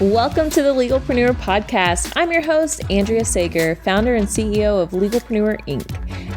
Welcome to the Legalpreneur Podcast. I'm your host, Andrea Sager, founder and CEO of Legalpreneur Inc.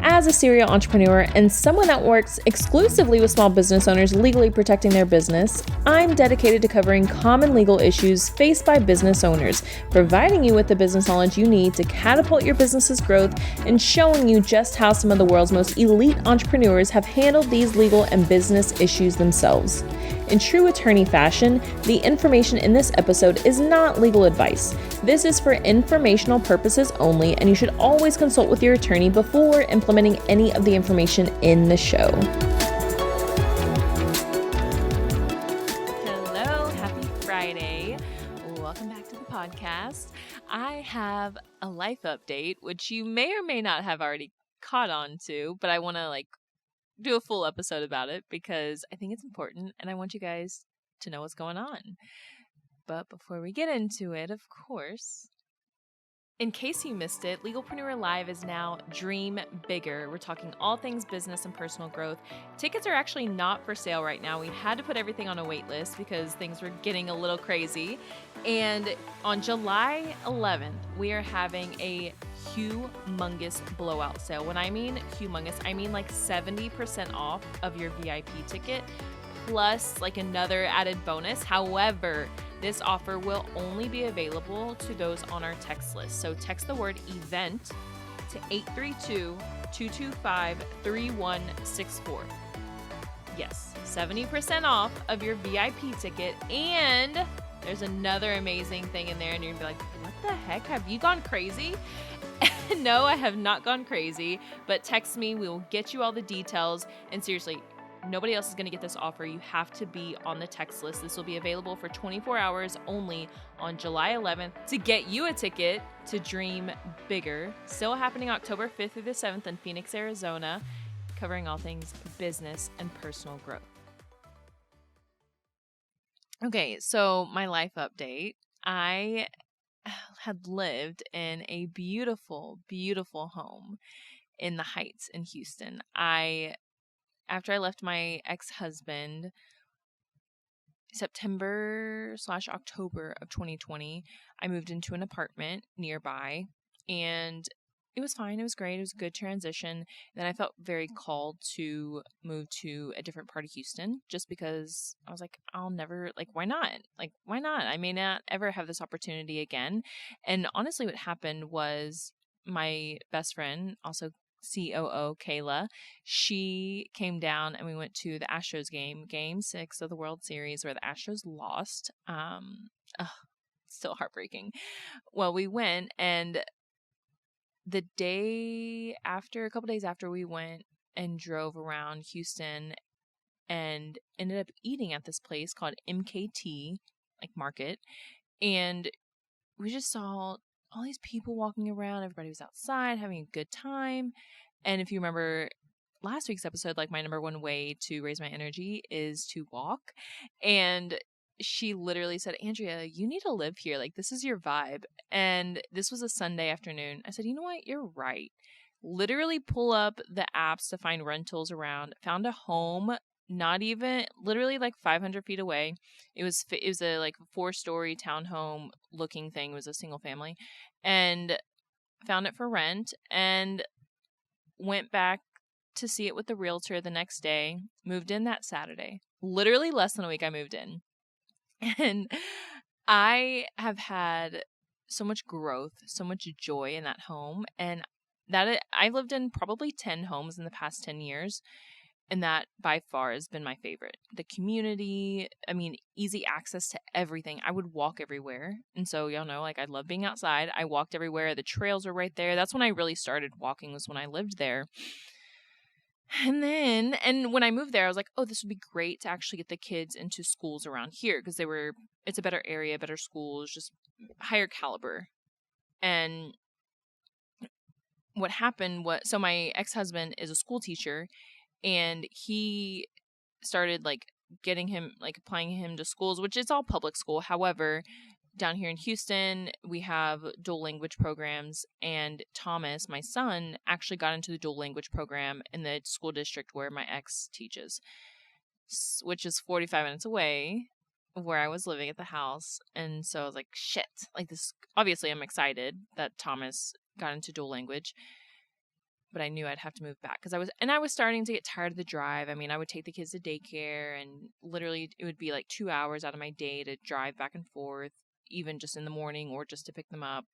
As a serial entrepreneur and someone that works exclusively with small business owners legally protecting their business, I'm dedicated to covering common legal issues faced by business owners, providing you with the business knowledge you need to catapult your business's growth and showing you just how some of the world's most elite entrepreneurs have handled these legal and business issues themselves. In true attorney fashion, the information in this episode is not legal advice. This is for informational purposes only, and you should always consult with your attorney before implementing any of the information in the show. Hello, happy Friday. Welcome back to the podcast. I have a life update, which you may or may not have already caught on to, but I want to do a full episode about it because I think it's important and I want you guys to know what's going on. But before we get into it, of course, in case you missed it, Legalpreneur Live is now Dream Bigger. We're talking all things business and personal growth. Tickets are actually not for sale right now. We had to put everything on a wait list because things were getting a little crazy. And on July 11th, we are having a humongous blowout sale. When I mean humongous, I mean 70% off of your VIP ticket plus another added bonus. However, this offer will only be available to those on our text list. So text the word event to 832-225-3164. Yes, 70% off of your VIP ticket. And there's another amazing thing in there and you're gonna be like, what the heck? Have you gone crazy? No, I have not gone crazy, but text me. We will get you all the details. And seriously, nobody else is going to get this offer. You have to be on the text list. This will be available for 24 hours only on July 11th to get you a ticket to Dream Bigger. Still happening October 5th through the 7th in Phoenix, Arizona, covering all things business and personal growth. Okay, so my life update. I had lived in a beautiful, beautiful home in the Heights in Houston. After I left my ex-husband, September/October of 2020, I moved into an apartment nearby, and it was fine. It was great. It was a good transition. And then I felt very called to move to a different part of Houston just because I was like, I'll never, why not? Why not? I may not ever have this opportunity again. And honestly, what happened was my best friend, also COO Kayla, she came down and we went to the Astros game 6 of the World Series where the Astros lost. Still heartbreaking. Well, we went, and the day after, a couple days after, we went and drove around Houston and ended up eating at this place called MKT, Market. And we just saw all these people walking around. Everybody was outside having a good time. And if you remember last week's episode, my number one way to raise my energy is to walk. And she literally said, Andrea, you need to live here. This is your vibe. And this was a Sunday afternoon. I said, you know what? You're right. Literally pull up the apps to find rentals around. Found a home, not even, literally 500 feet away. It was a 4-story townhome looking thing. It was a single family. And found it for rent and went back to see it with the realtor the next day. Moved in that Saturday. Literally less than a week I moved in. And I have had so much growth, so much joy in that home. And I've lived in probably 10 homes in the past 10 years. And that by far has been my favorite. The community, easy access to everything. I would walk everywhere. And so y'all know, I love being outside. I walked everywhere. The trails were right there. That's when I really started walking, was when I lived there. And when I moved there, I was like, oh, this would be great to actually get the kids into schools around here because it's a better area, better schools, just higher caliber. And what happened was, so my ex-husband is a school teacher, and he started getting him, applying him to schools, which is all public school. However, down here in Houston, we have dual language programs, and Thomas, my son, actually got into the dual language program in the school district where my ex teaches, which is 45 minutes away. where I was living at the house. And so I was like, shit. Like this, obviously I'm excited that Thomas got into dual language, but I knew I'd have to move back because I was starting to get tired of the drive. I mean, I would take the kids to daycare and literally it would be like 2 hours out of my day to drive back and forth, even just in the morning or just to pick them up.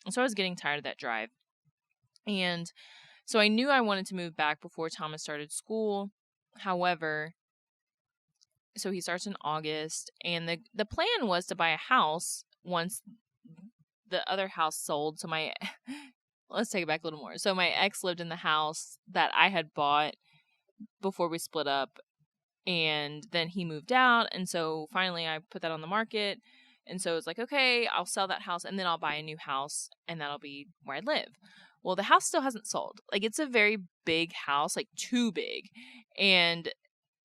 And so I was getting tired of that drive. And so I knew I wanted to move back before Thomas started school. However, so he starts in August, and the plan was to buy a house once the other house sold. So my let's take it back a little more. So my ex lived in the house that I had bought before we split up, and then he moved out, and so finally I put that on the market. And so it's like, okay, I'll sell that house and then I'll buy a new house and that'll be where I live. Well, the house still hasn't sold. Like, it's a very big house, like too big. And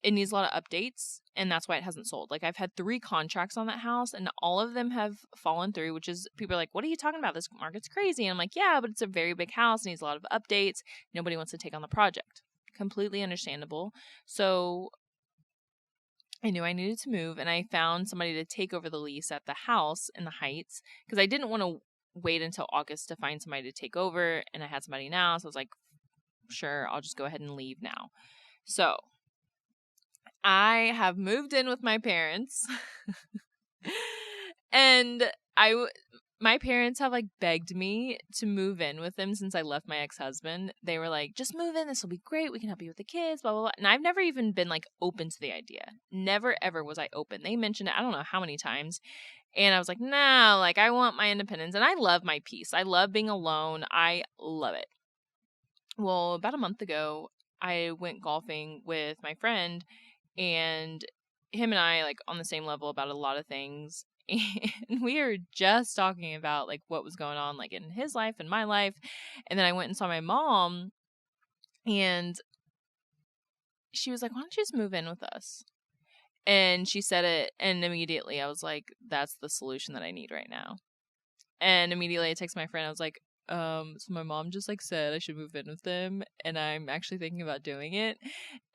it needs a lot of updates, and that's why it hasn't sold. Like, I've had 3 contracts on that house, and all of them have fallen through, which is, people are like, what are you talking about? This market's crazy. And I'm like, yeah, but it's a very big house, needs a lot of updates. Nobody wants to take on the project. Completely understandable. So I knew I needed to move, and I found somebody to take over the lease at the house in the Heights because I didn't want to wait until August to find somebody to take over, and I had somebody now, so I was like, sure, I'll just go ahead and leave now. So I have moved in with my parents, and my parents have like begged me to move in with them since I left my ex-husband. They were like, just move in. This will be great. We can help you with the kids, blah, blah, blah. And I've never even been like open to the idea. Never, ever was I open. They mentioned it, I don't know how many times. And I was like, no, like I want my independence. And I love my peace. I love being alone. I love it. Well, about a month ago, I went golfing with my friend, and him and I like on the same level about a lot of things. And we were just talking about like what was going on like in his life and my life. And then I went and saw my mom, and she was like, why don't you just move in with us? And she said it, and immediately I was like, that's the solution that I need right now. And immediately I texted my friend. I was like, so my mom just like said I should move in with them, and I'm actually thinking about doing it.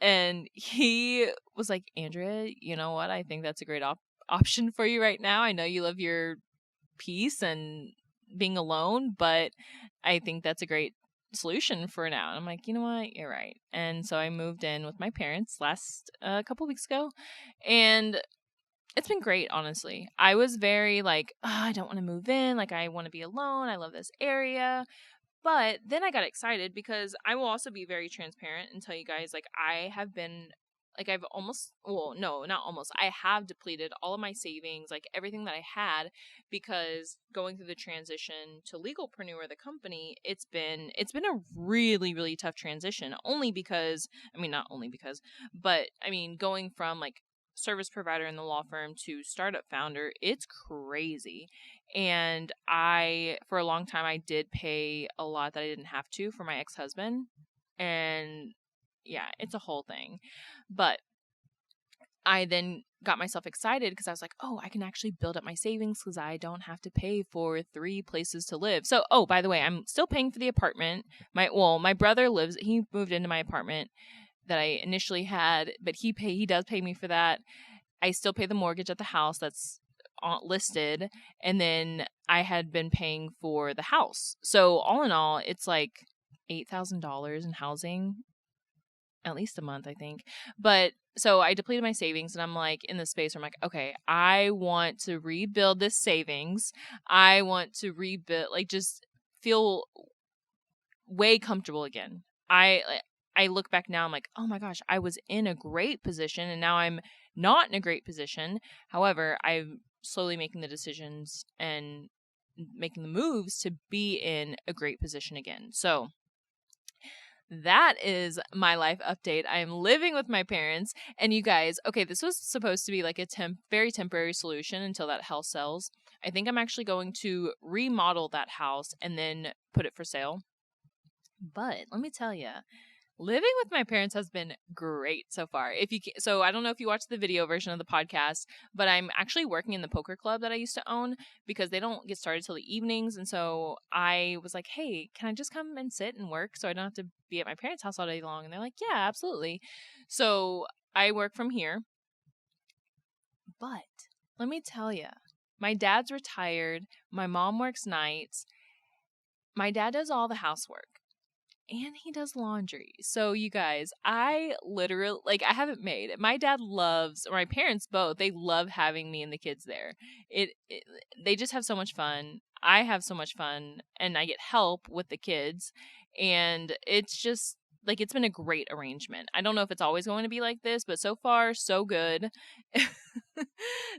And he was like, Andrea, you know what? I think that's a great option for you right now. I know you love your peace and being alone, but I think that's a great solution for now. And I'm like, you know what? You're right. And so I moved in with my parents last couple weeks ago, and it's been great, honestly. I was very like, oh, I don't want to move in. Like, I want to be alone. I love this area. But then I got excited because I will also be very transparent and tell you guys, like, I have been, like, I've almost, well, no, not almost. I have depleted all of my savings, like, everything that I had, because going through the transition to Legalpreneur, the company, it's been a really, really tough transition. Only because, I mean, not only because, but I mean, going from like service provider in the law firm to startup founder, it's crazy. And for a long time, I did pay a lot that I didn't have to for my ex-husband. And yeah, it's a whole thing. But I then got myself excited because I was like, oh, I can actually build up my savings because I don't have to pay for 3 places to live. So, oh, by the way, I'm still paying for the apartment. My brother he moved into my apartment that I initially had, but he does pay me for that. I still pay the mortgage at the house that's listed, and then I had been paying for the house. So all in all, it's like $8,000 in housing, at least a month, I think. But so I depleted my savings, and I'm like in the space where I'm like, okay, I want to rebuild this savings. I want to rebuild, like, just feel way comfortable again. I look back now, I'm like, oh my gosh, I was in a great position, and now I'm not in a great position. However, I'm slowly making the decisions and making the moves to be in a great position again. So that is my life update. I am living with my parents, and you guys, okay, this was supposed to be like a very temporary solution until that house sells. I think I'm actually going to remodel that house and then put it for sale. But let me tell you, living with my parents has been great so far. So I don't know if you watched the video version of the podcast, but I'm actually working in the poker club that I used to own because they don't get started till the evenings. And so I was like, hey, can I just come and sit and work so I don't have to be at my parents' house all day long? And they're like, yeah, absolutely. So I work from here. But let me tell you, my dad's retired. My mom works nights. My dad does all the housework. And he does laundry. So you guys, I literally, like, I have it made. My dad loves, or my parents both, they love having me and the kids there. They just have so much fun. I have so much fun, and I get help with the kids. And it's just, like, it's been a great arrangement. I don't know if it's always going to be like this, but so far, so good.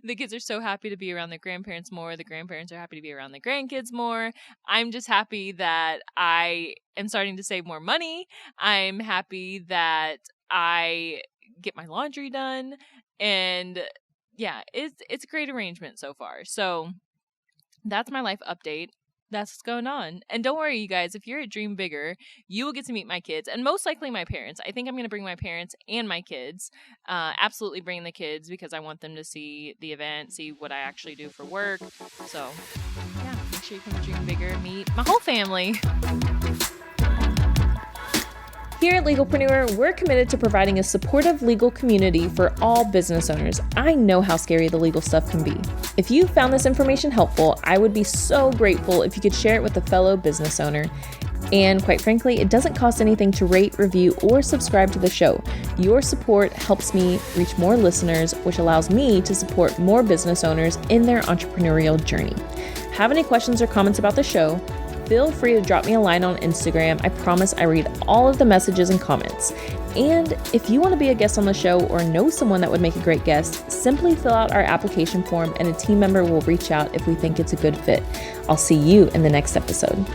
The kids are so happy to be around their grandparents more. The grandparents are happy to be around the grandkids more. I'm just happy that I am starting to save more money. I'm happy that I get my laundry done. And yeah, it's a great arrangement so far. So that's my life update. That's what's going on. And don't worry, you guys, if you're at Dream Bigger, you will get to meet my kids and most likely my parents. I think I'm going to bring my parents and my kids. Absolutely bring the kids because I want them to see the event, see what I actually do for work. So, yeah, make sure you come to Dream Bigger, meet my whole family. Here at Legalpreneur, we're committed to providing a supportive legal community for all business owners. I know how scary the legal stuff can be. If you found this information helpful, I would be so grateful if you could share it with a fellow business owner. And quite frankly, it doesn't cost anything to rate, review, or subscribe to the show. Your support helps me reach more listeners, which allows me to support more business owners in their entrepreneurial journey. Have any questions or comments about the show? Feel free to drop me a line on Instagram. I promise I read all of the messages and comments. And if you want to be a guest on the show or know someone that would make a great guest, simply fill out our application form and a team member will reach out if we think it's a good fit. I'll see you in the next episode.